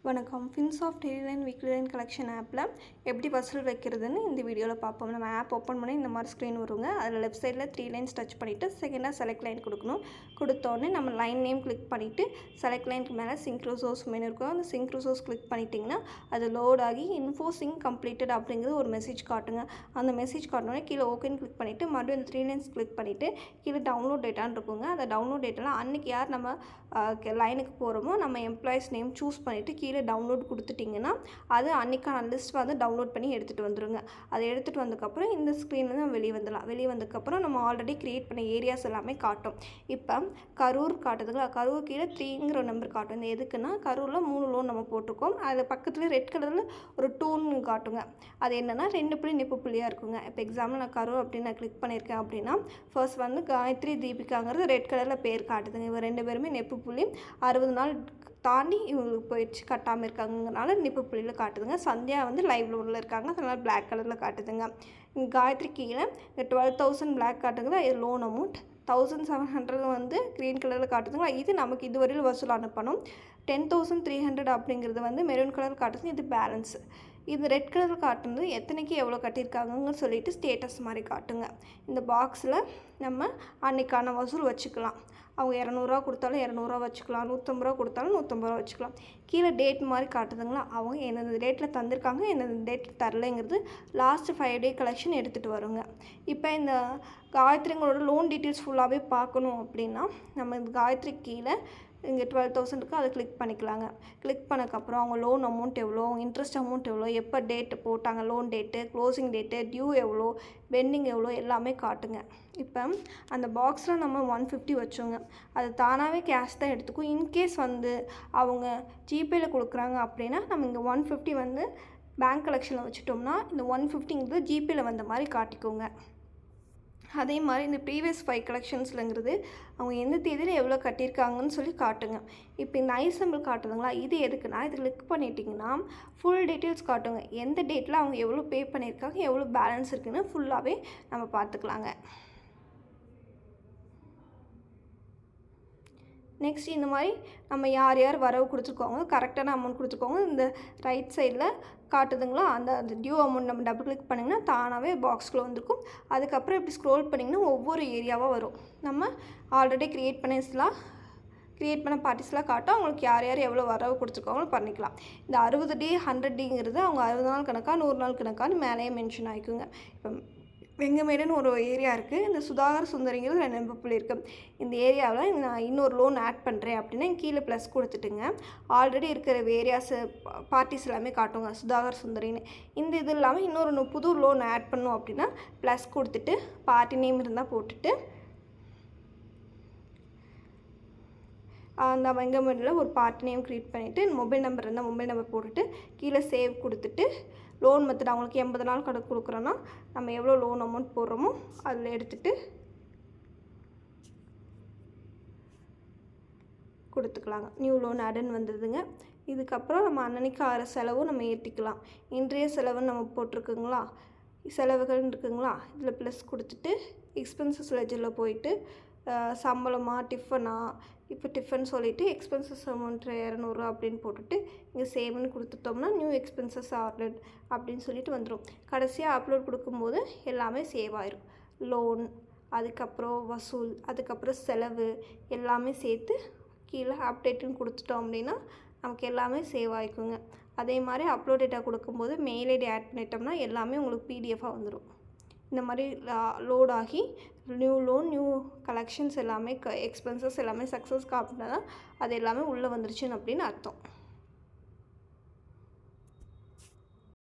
வணக்கம். Finsoft daily line weekly line collection ஆப்பில் எப்படி வசூல் வைக்கிறதுன்னு இந்த வீடியோவில் பார்ப்போம். நம்ம ஆப் ஓப்பன் பண்ணி இந்த மாதிரி ஸ்க்ரீன் வருங்க. அதில் லெஃப்ட் சைடில் 3 லைன்ஸ் டச் பண்ணிவிட்டு செகண்டாக செலக்ட் லைன் கொடுக்கணும். கொடுத்தோடனே நம்ம லைன் நேம் கிளிக் பண்ணிவிட்டு செலக்ட் லைனுக்கு மேலே சிங்க் ரிசோர்ஸ் மெனு இருக்கும். அந்த சிங்க் ரிசோர்ஸ் கிளிக் பண்ணிட்டிங்கன்னா அது லோட் ஆகி இன்ஃபோ சிங்க் கம்ப்ளீட்டட் அப்படிங்கிறது ஒரு மெசேஜ் காட்டுங்க. அந்த மெசேஜ் காட்டினோடனே கீழே ஓகேன்னு கிளிக் பண்ணிவிட்டு மறுபடியும் இந்த 3 லைன்ஸ் கிளிக் பண்ணிவிட்டு கீழே டவுன்லோட் டேட்டான்னு இருக்குங்க. அந்த டவுன்லோட் டேட்டாவில் அன்றைக்கி யார் நம்ம லைனுக்கு போகிறோமோ நம்ம எம்ப்ளாயிஸ் நேம் சூஸ் பண்ணிவிட்டு கீழே டவுன்லோட் கொடுத்துட்டிங்கன்னா அது அன்றைக்கான லிஸ்ட் வந்து டவுன்லோட் பண்ணி எடுத்துகிட்டு வந்துடுங்க. அதை எடுத்துகிட்டு வந்ததுக்கப்புறம் இந்த ஸ்க்ரீனில் நம்ம வெளியே வந்துடலாம். வெளியே வந்ததுக்கப்புறம் நம்ம ஆல்ரெடி க்ரியேட் பண்ண ஏரியாஸ் எல்லாமே காட்டும். இப்போ கரூர் காட்டுதுங்களா, கரூர் கீழே 3ங்கிற நம்பர் காட்டும். இந்த எதுக்குன்னா கரூரில் 3 லோன் நம்ம போட்டிருக்கோம். அதில் பக்கத்தில் ரெட் கலரில் ஒரு 2ன்னு காட்டுங்க. அது என்னென்னா 2 புள்ளி நெப்பு புள்ளியாக இருக்குங்க. இப்போ எக்ஸாம்பிள் நான் கரூர் அப்படின்னு நான் கிளிக் பண்ணியிருக்கேன் அப்படின்னா ஃபர்ஸ்ட் வந்து காயத்ரி தீபிகாங்கிறது ரெட் கலரில் பேர் காட்டுதுங்க. இவங்க 2 பேருமே நெப்பு புள்ளி 60 நாள் தாண்டி இவங்களுக்கு போயிடுச்சு கட்டாமல் இருக்காங்கனால நெப்பு புள்ளியில் காட்டுதுங்க. சந்தியா வந்து லைவ் லோனில் இருக்காங்க, அதனால் பிளாக் கலரில் காட்டுதுங்க. இங்கே காயத்ரி கீழே 12,000 பிளாக் காட்டுங்க. இது லோன் அமௌண்ட். 1,700 வந்து க்ரீன் கலரில் காட்டுதுங்களா. இது நமக்கு இதுவரையில் வசூல் அனுப்பணும். 10,300 அப்படிங்கிறது வந்து மெரூன் கலர் காட்டுது. இது பேலன்ஸு. இது ரெட் கலர் காட்டுறது எத்தனைக்கு எவ்வளோ கட்டியிருக்காங்கன்னு சொல்லிட்டு ஸ்டேட்டஸ் மாதிரி காட்டுங்க. இந்த பாக்ஸில் நம்ம அன்றைக்கான வசூல் வச்சுக்கலாம். அவங்க 200 கொடுத்தாலும் 200 வச்சுக்கலாம், 150 கொடுத்தாலும் 150 வச்சுக்கலாம். கீழே டேட் மாதிரி காட்டுதுங்களா, அவங்க எந்தெந்த டேட்டில் தந்திருக்காங்க எந்தெந்த டேட்டில் தரலைங்கிறது லாஸ்ட்டு 5 டே கலெக்ஷன் எடுத்துகிட்டு வருங்க. இப்போ இந்த காயத்ரிங்களோட லோன் டீட்டெயில்ஸ் ஃபுல்லாகவே பார்க்கணும் அப்படின்னா நம்ம இந்த காயத்ரி கீழே இங்கே 12,000 இருக்குது, அதை கிளிக் பண்ணிக்கலாங்க. கிளிக் பண்ணக்கப்புறம் அவங்க லோன் அமௌண்ட் எவ்வளோ, இன்ட்ரெஸ்ட் அமௌண்ட் எவ்வளோ, எப்போ டேட்டு போட்டாங்க, loan date, closing date, due எவ்வளோ, பெண்டிங் எவ்வளோ எல்லாமே காட்டுங்க. இப்போ அந்த பாக்ஸில் நம்ம 150 வச்சோங்க. அது தானாகவே கேஷ் தான் எடுத்துக்கும். இன்கேஸ் வந்து அவங்க ஜிபேயில் கொடுக்குறாங்க அப்படின்னா நம்ம இங்கே 150 வந்து பேங்க் கலெக்ஷனில் வச்சுட்டோம்னா இந்த 150ங்கிறது ஜிபேயில் வந்த மாதிரி காட்டிக்கோங்க. அதே மாதிரி இந்த ப்ரீவியஸ் 5 கலெக்ஷன்ஸ்லங்கிறது அவங்க எந்த தேதியில் எவ்வளோ கட்டியிருக்காங்கன்னு சொல்லி காட்டுங்க. இப்போ இந்த ஐ சிம்பிள் காட்டுதுங்களா, இது எதுக்குன்னா இது கிளிக் பண்ணிட்டிங்கன்னா ஃபுல் டீட்டெயில்ஸ் காட்டுங்க. எந்த டேட்டில் அவங்க எவ்வளோ பே பண்ணியிருக்காங்க, எவ்வளோ பேலன்ஸ் இருக்குதுன்னு ஃபுல்லாகவே நம்ம பார்த்துக்கலாங்க. நெக்ஸ்ட் இந்த மாதிரி நம்ம யார் யார் வரவு கொடுத்துருக்கோங்க, கரெக்டான அமௌண்ட் கொடுத்துருக்கோங்க இந்த ரைட் சைடில் காட்டுதுங்களா. அந்த டியூ அமௌண்ட் நம்ம டபுள் கிளிக் பண்ணிங்கன்னா தானாகவே பாக்ஸ்குள்ளே வந்துருக்கும். அதுக்கப்புறம் இப்படி ஸ்க்ரோல் பண்ணிங்கன்னா ஒவ்வொரு ஏரியாவாக வரும். நம்ம ஆல்ரெடி க்ரியேட் பண்ண பார்ட்டிஸ்லாம் காட்டும். அவங்களுக்கு யார் யார் எவ்வளோ வரவு கொடுத்துருக்காங்களோ பண்ணிக்கலாம். இந்த 60 டே 100 டேங்கிறது அவங்க 60 நாள் கணக்காக 100 நாள் கணக்கான்னு மேலேயே மென்ஷன் ஆகிக்குங்க. இப்போ வெங்கமேடுன்னு ஒரு ஏரியா இருக்குது. இந்த சுதாகர் சுந்தரிங்கிறது 2 நெப்பு புள்ளி இருக்குது. இந்த ஏரியாவில் நான் இன்னொரு லோன் ஆட் பண்ணுறேன் அப்படின்னா கீழே ப்ளஸ் கொடுத்துட்டுங்க ஆல்ரெடி இருக்கிற ஏரியாஸ் பார்ட்டிஸ் எல்லாமே காட்டுங்க சுதாகர் சுந்தரின்னு. இந்த இது இல்லாமல் இன்னொரு புது லோன் ஆட் பண்ணோம் அப்படின்னா ப்ளஸ் கொடுத்துட்டு பார்ட்டி நேம் இருந்தால் போட்டுட்டு அந்த வெங்கமேடில் ஒரு பார்ட்டி நேம் க்ரியேட் பண்ணிவிட்டு மொபைல் நம்பர் இருந்தால் மொபைல் நம்பர் போட்டுட்டு கீழே சேவ் கொடுத்துட்டு லோன் மெத்தட் அவங்களுக்கு 80 நாள் கணக்கு கொடுக்குறோன்னா நம்ம எவ்வளோ லோன் அமௌண்ட் போடுறோமோ அதில் எடுத்துகிட்டு கொடுத்துக்கலாங்க. நியூ லோன் ஆடுன்னு வந்துடுதுங்க. இதுக்கப்புறம் நம்ம அன்னன்னைக்கு ஆகிற செலவும் நம்ம ஏற்றிக்கலாம். இன்றைய செலவுன்னு நம்ம போட்டிருக்குங்களா, செலவுகள்னு இருக்குங்களா, இதில் ப்ளஸ் கொடுத்துட்டு எக்ஸ்பென்சஸ் லெஜரில் போயிட்டு சம்பளமா டிஃபனா, இப்போ டிஃபன் சொல்லிவிட்டு எக்ஸ்பென்சஸ் அமௌண்ட் 200 அப்படின்னு போட்டுட்டு இங்கே சேவ்னு கொடுத்துட்டோம்னா நியூ எக்ஸ்பென்சஸ் ஆர்டர் அப்படின்னு சொல்லிட்டு வந்துடும். கடைசியாக அப்லோட் கொடுக்கும்போது எல்லாமே சேவ் ஆயிரும். லோன், அதுக்கப்புறம் வசூல், அதுக்கப்புறம் செலவு எல்லாமே சேர்த்து கீழே அப்டேட்டுன்னு கொடுத்துட்டோம் அப்படின்னா நமக்கு எல்லாமே சேவ் ஆகிக்குங்க. அதே மாதிரி அப்லோட் டேட்டா கொடுக்கும்போது மெயில் ஐடி ஆட் பண்ணிட்டோம்னா எல்லாமே உங்களுக்கு பிடிஎஃபாக வந்துடும். இந்த மாதிரி லோட் ஆகி நியூ லோன், நியூ கலெக்ஷன்ஸ் எல்லாமே எக்ஸ்பென்சஸ் எல்லாமே சக்ஸஸ் காட்டினா அது எல்லாமே உள்ளே வந்துருச்சுன்னு அப்படின்னு அர்த்தம்.